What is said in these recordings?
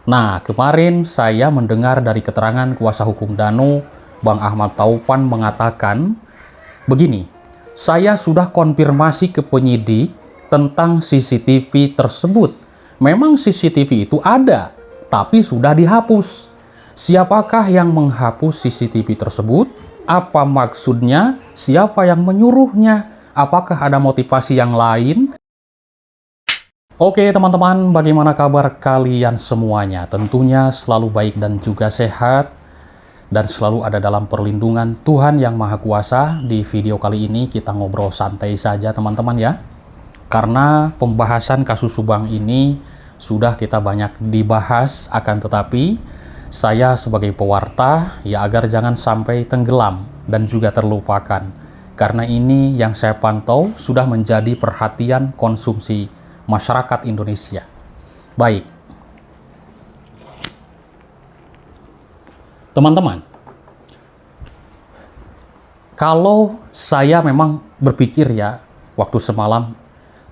Nah, kemarin saya mendengar dari keterangan kuasa hukum Danu, Bang Ahmad Taupan mengatakan begini, saya sudah konfirmasi ke penyidik tentang CCTV tersebut. Memang CCTV itu ada, tapi sudah dihapus. Siapakah yang menghapus CCTV tersebut? Apa maksudnya? Siapa yang menyuruhnya? Apakah ada motivasi yang lain? Oke teman-teman, bagaimana kabar kalian semuanya? Tentunya selalu baik dan juga sehat, dan selalu ada dalam perlindungan Tuhan Yang Maha Kuasa. Di video kali ini kita ngobrol santai saja teman-teman ya. Karena pembahasan kasus Subang ini sudah kita banyak dibahas, akan tetapi saya sebagai pewarta ya agar jangan sampai tenggelam dan juga terlupakan. Karena ini yang saya pantau sudah menjadi perhatian konsumsi masyarakat Indonesia. Baik. Teman-teman, kalau saya memang berpikir ya, waktu semalam,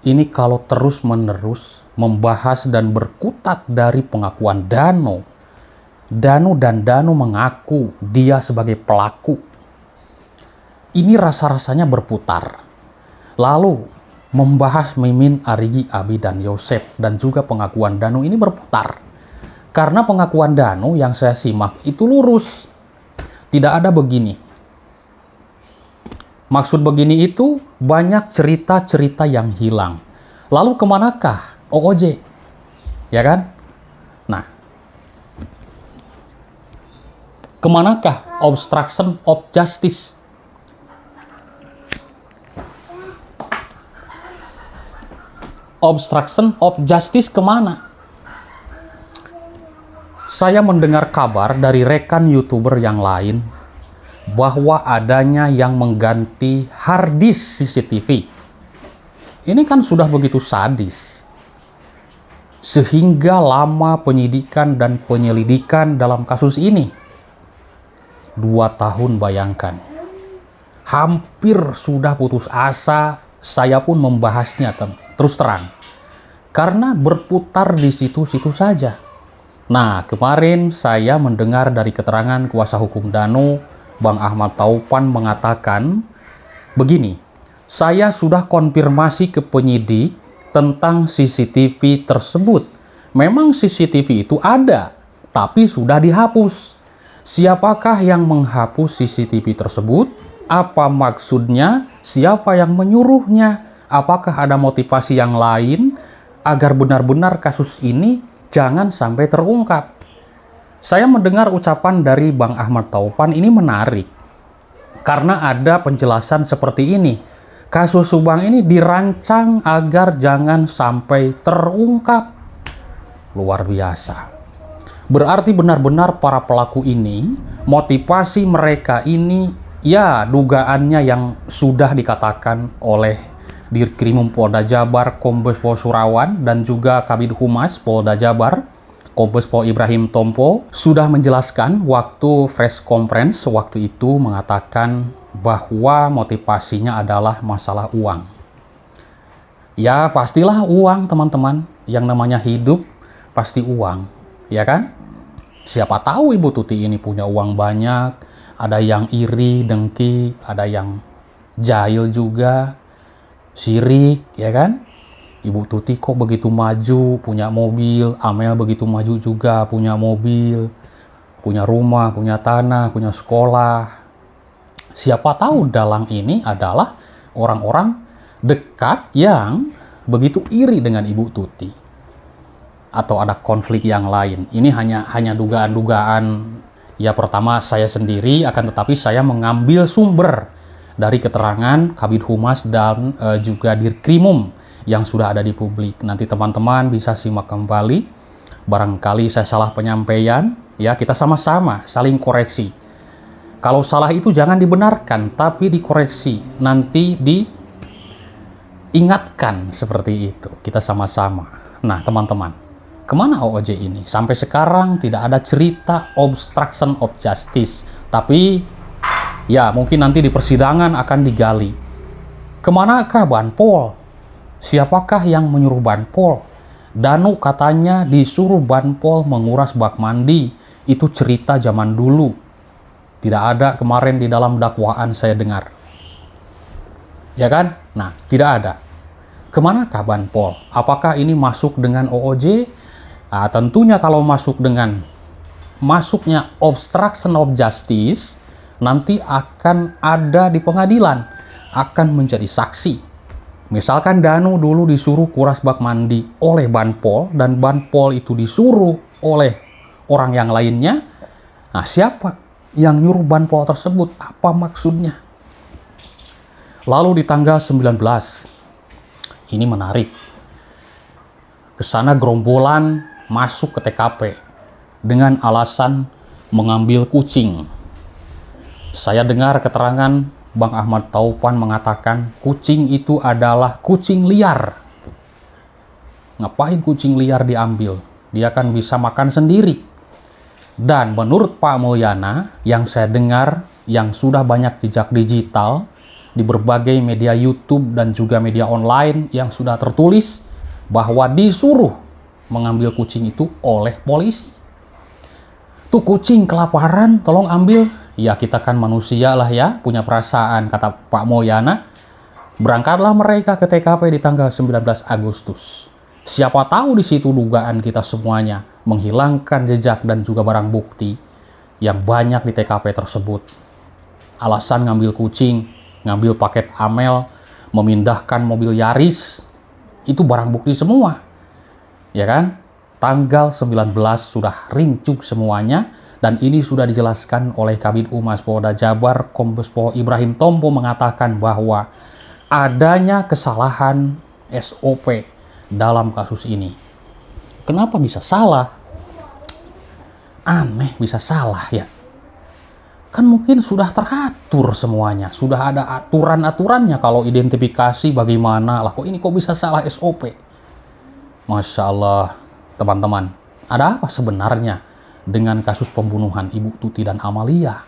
ini kalau terus-menerus membahas dan berkutat dari pengakuan Danu dan Danu mengaku dia sebagai pelaku, ini rasa-rasanya berputar. Lalu, membahas Mimin, Arigi, Abi, dan Yosef, dan juga pengakuan Danu ini berputar. Karena pengakuan Danu yang saya simak itu lurus. Tidak ada begini. Maksud begini itu banyak cerita-cerita yang hilang. Lalu kemanakah OOJ? Ya kan? Nah, kemanakah obstruction of justice? Obstruction of justice kemana? Saya mendengar kabar dari rekan YouTuber yang lain bahwa adanya yang mengganti harddisk CCTV. Ini kan sudah begitu sadis. Sehingga lama penyidikan dan penyelidikan dalam kasus ini. 2 tahun bayangkan. Hampir sudah putus asa, saya pun membahasnya terus terang. Karena berputar di situ-situ saja. Nah, kemarin saya mendengar dari keterangan kuasa hukum Danu, Bang Ahmad Taupan mengatakan begini, saya sudah konfirmasi ke penyidik tentang CCTV tersebut. Memang CCTV itu ada, tapi sudah dihapus. Siapakah yang menghapus CCTV tersebut? Apa maksudnya? Siapa yang menyuruhnya? Apakah ada motivasi yang lain agar benar-benar kasus ini jangan sampai terungkap? Saya mendengar ucapan dari Bang Ahmad Taupan ini menarik. Karena ada penjelasan seperti ini. Kasus Subang ini dirancang agar jangan sampai terungkap. Luar biasa. Berarti benar-benar para pelaku ini, motivasi mereka ini, ya dugaannya yang sudah dikatakan oleh Dirkrimum Polda Jabar, Kombes Pol Surawan, dan juga Kabid Humas Polda Jabar, Kombes Pol Ibrahim Tompo, sudah menjelaskan waktu press conference waktu itu mengatakan bahwa motivasinya adalah masalah uang. Ya pastilah uang teman-teman, yang namanya hidup pasti uang, ya kan? Siapa tahu Ibu Tuti ini punya uang banyak, ada yang iri, dengki, ada yang jahil juga, sirik, ya kan? Ibu Tuti kok begitu maju, punya mobil, Amel begitu maju juga, punya mobil, punya rumah, punya tanah, punya sekolah. Siapa tahu dalang ini adalah orang-orang dekat yang begitu iri dengan Ibu Tuti. Atau ada konflik yang lain. Ini hanya dugaan-dugaan. Ya pertama saya sendiri, akan tetapi saya mengambil sumber dari keterangan Kabid Humas dan juga Dirkrimum yang sudah ada di publik. Nanti teman-teman bisa simak kembali. Barangkali saya salah penyampaian, ya kita sama-sama saling koreksi. Kalau salah itu jangan dibenarkan, tapi dikoreksi. Nanti diingatkan seperti itu. Kita sama-sama. Nah teman-teman, kemana OOJ ini? Sampai sekarang tidak ada cerita obstruction of justice. Tapi ya, mungkin nanti di persidangan akan digali. Kemanakah Banpol? Siapakah yang menyuruh Banpol? Danu katanya disuruh Banpol menguras bak mandi. Itu cerita zaman dulu. Tidak ada kemarin di dalam dakwaan saya dengar. Ya kan? Nah, tidak ada. Kemanakah Banpol? Apakah ini masuk dengan OOJ? Nah, tentunya kalau masuk dengan masuknya obstruction of justice, nanti akan ada di pengadilan, akan menjadi saksi. Misalkan Danu dulu disuruh kuras bak mandi oleh Banpol, dan Banpol itu disuruh oleh orang yang lainnya. Nah, siapa yang nyuruh Banpol tersebut? Apa maksudnya? Lalu di tanggal 19, ini menarik. Kesana gerombolan masuk ke TKP dengan alasan mengambil kucing. Saya dengar keterangan Bang Ahmad Taufan mengatakan kucing itu adalah kucing liar. Ngapain kucing liar diambil? Dia kan bisa makan sendiri. Dan menurut Pak Mulyana, yang saya dengar, yang sudah banyak jejak digital di berbagai media YouTube dan juga media online yang sudah tertulis bahwa disuruh mengambil kucing itu oleh polisi. Tuh kucing kelaparan, tolong ambil. Ya kita kan manusia lah ya, punya perasaan, kata Pak Mulyana. Berangkatlah mereka ke TKP di tanggal 19 Agustus. Siapa tahu di situ dugaan kita semuanya menghilangkan jejak dan juga barang bukti yang banyak di TKP tersebut. Alasan ngambil kucing, ngambil paket Amel, memindahkan mobil Yaris, itu barang bukti semua. Ya kan? Tanggal 19 sudah rincu semuanya, dan ini sudah dijelaskan oleh Kabid Humas Polda Jabar, Kombes Pol Ibrahim Tompo mengatakan bahwa adanya kesalahan SOP dalam kasus ini. Kenapa bisa salah? Aneh bisa salah ya. Kan mungkin sudah teratur semuanya, sudah ada aturan-aturannya kalau identifikasi bagaimana. Lah kok ini kok bisa salah SOP? Masya Allah, teman-teman, ada apa sebenarnya dengan kasus pembunuhan Ibu Tuti dan Amalia?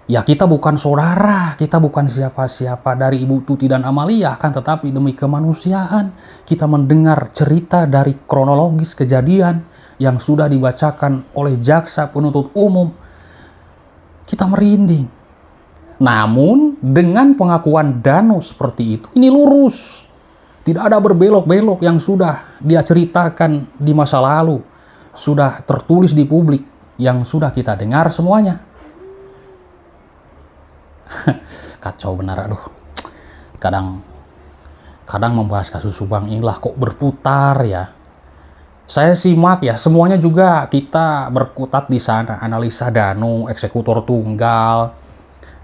Ya kita bukan saudara, kita bukan siapa-siapa dari Ibu Tuti dan Amalia, kan tetapi demi kemanusiaan kita mendengar cerita dari kronologis kejadian yang sudah dibacakan oleh jaksa penuntut umum. Kita merinding. Namun dengan pengakuan Danu seperti itu, ini lurus. Tidak ada berbelok-belok yang sudah dia ceritakan di masa lalu. Sudah tertulis di publik yang sudah kita dengar semuanya. Kacau benar, aduh. Kadang membahas kasus Subang inilah kok berputar ya. Saya simak ya, semuanya juga kita berkutat di sana. Analisa Danu, eksekutor tunggal.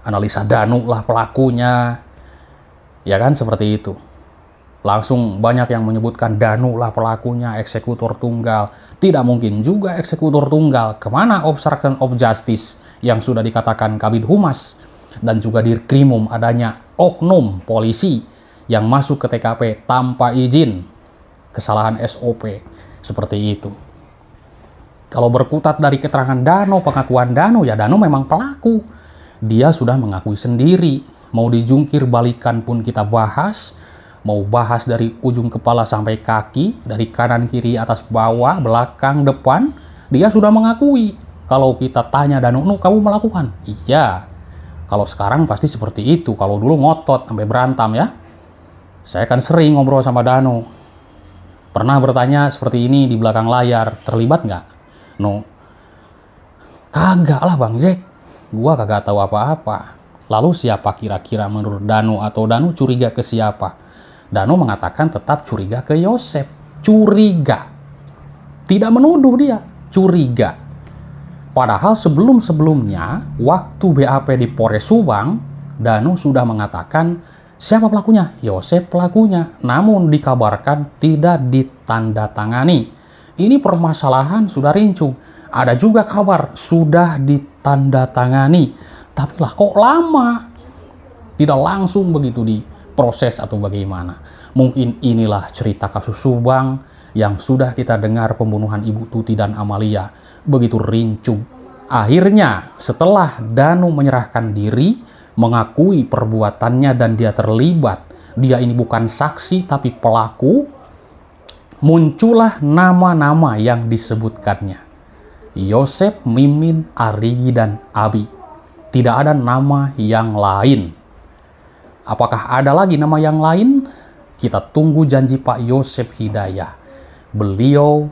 Analisa Danu lah pelakunya. Ya kan, seperti itu. Langsung banyak yang menyebutkan Danu lah pelakunya, eksekutor tunggal. Tidak mungkin juga eksekutor tunggal. Kemana obstruction of justice yang sudah dikatakan Kabid Humas dan juga Dirkrimum adanya oknum polisi yang masuk ke TKP tanpa izin, kesalahan SOP seperti itu. Kalau berkutat dari keterangan Danu, pengakuan Danu, ya Danu memang pelaku. Dia sudah mengakui sendiri. Mau dijungkir balikan pun kita bahas. Mau bahas dari ujung kepala sampai kaki, dari kanan, kiri, atas, bawah, belakang, depan, dia sudah mengakui. Kalau kita tanya Danu, kamu melakukan? Iya. Kalau sekarang pasti seperti itu. Kalau dulu ngotot sampai berantem ya. Saya kan sering ngobrol sama Danu. Pernah bertanya seperti ini di belakang layar, terlibat nggak? No. Kagak lah Bang Jack. Gua kagak tahu apa-apa. Lalu siapa kira-kira menurut Danu, atau Danu curiga ke siapa? Danu mengatakan tetap curiga ke Yosep. Curiga. Tidak menuduh dia. Curiga. Padahal sebelum-sebelumnya, waktu BAP di Polres Subang, Danu sudah mengatakan siapa pelakunya? Yosep pelakunya. Namun dikabarkan tidak ditandatangani. Ini permasalahan sudah rincung. Ada juga kabar sudah ditandatangani. Tapi lah kok lama? Tidak langsung begitu diproses atau bagaimana. Mungkin inilah cerita kasus Subang yang sudah kita dengar, pembunuhan Ibu Tuti dan Amalia. Begitu rincung. Akhirnya setelah Danu menyerahkan diri, mengakui perbuatannya dan dia terlibat, dia ini bukan saksi tapi pelaku, muncullah nama-nama yang disebutkannya. Yosef, Mimin, Arigi, dan Abi. Tidak ada nama yang lain. Apakah ada lagi nama yang lain? Kita tunggu janji Pak Yosef Hidayah. Beliau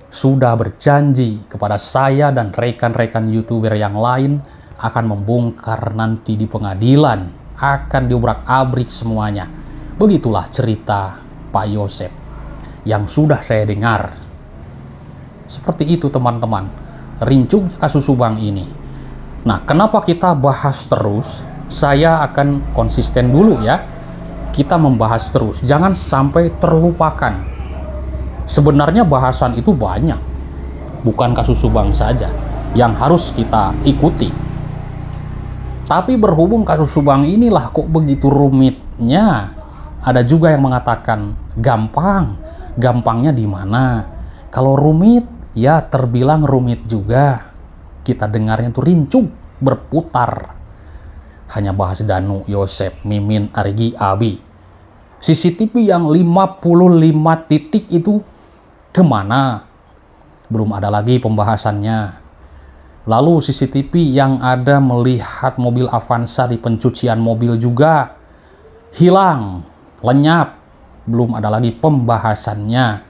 sudah berjanji kepada saya dan rekan-rekan YouTuber yang lain akan membongkar nanti di pengadilan, akan diobrak-abrik semuanya. Begitulah cerita Pak Yosef yang sudah saya dengar. Seperti itu teman-teman, rincuknya kasus Subang ini. Nah, kenapa kita bahas terus? Saya akan konsisten dulu ya. Kita membahas terus, jangan sampai terlupakan. Sebenarnya bahasan itu banyak, bukan kasus Subang saja yang harus kita ikuti. Tapi berhubung kasus Subang inilah kok begitu rumitnya. Ada juga yang mengatakan gampang. Gampangnya di mana? Kalau rumit, ya terbilang rumit juga. Kita dengarnya tuh rincuk, berputar. Hanya bahas Danu, Yosef, Mimin, Arigi, Abi. CCTV yang 55 titik itu kemana? Belum ada lagi pembahasannya. Lalu CCTV yang ada melihat mobil Avanza di pencucian mobil juga hilang, lenyap. Belum ada lagi pembahasannya.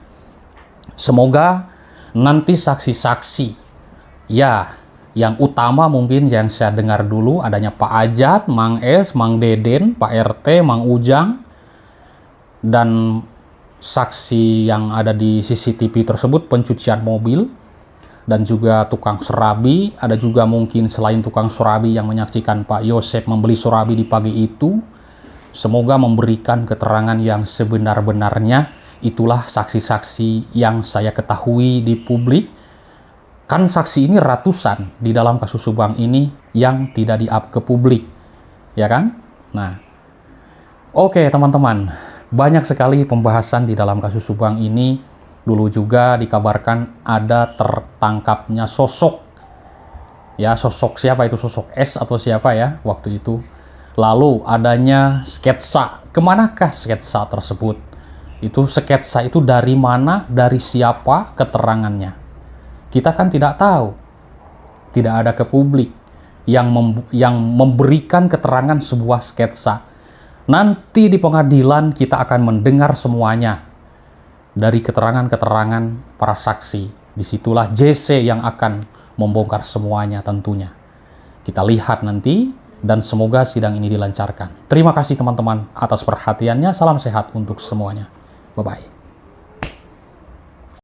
Semoga nanti saksi-saksi, ya, yang utama mungkin yang saya dengar dulu adanya Pak Ajat, Mang Es, Mang Deden, Pak RT, Mang Ujang, dan saksi yang ada di CCTV tersebut pencucian mobil, dan juga tukang surabi. Ada juga mungkin selain tukang surabi yang menyaksikan Pak Yosef membeli surabi di pagi itu. Semoga memberikan keterangan yang sebenar-benarnya. Itulah saksi-saksi yang saya ketahui di publik. Kan saksi ini ratusan di dalam kasus Subang ini yang tidak di-up ke publik, ya kan? Nah, oke teman-teman, banyak sekali pembahasan di dalam kasus Subang ini. Dulu juga dikabarkan ada tertangkapnya sosok. Ya, sosok siapa itu? Sosok S atau siapa ya waktu itu. Lalu adanya sketsa. Kemanakah sketsa tersebut? Itu sketsa itu dari mana, dari siapa, keterangannya. Kita kan tidak tahu, tidak ada ke publik yang memberikan keterangan sebuah sketsa. Nanti di pengadilan kita akan mendengar semuanya dari keterangan-keterangan para saksi. Disitulah JC yang akan membongkar semuanya tentunya. Kita lihat nanti dan semoga sidang ini dilancarkan. Terima kasih teman-teman atas perhatiannya. Salam sehat untuk semuanya. Bye-bye.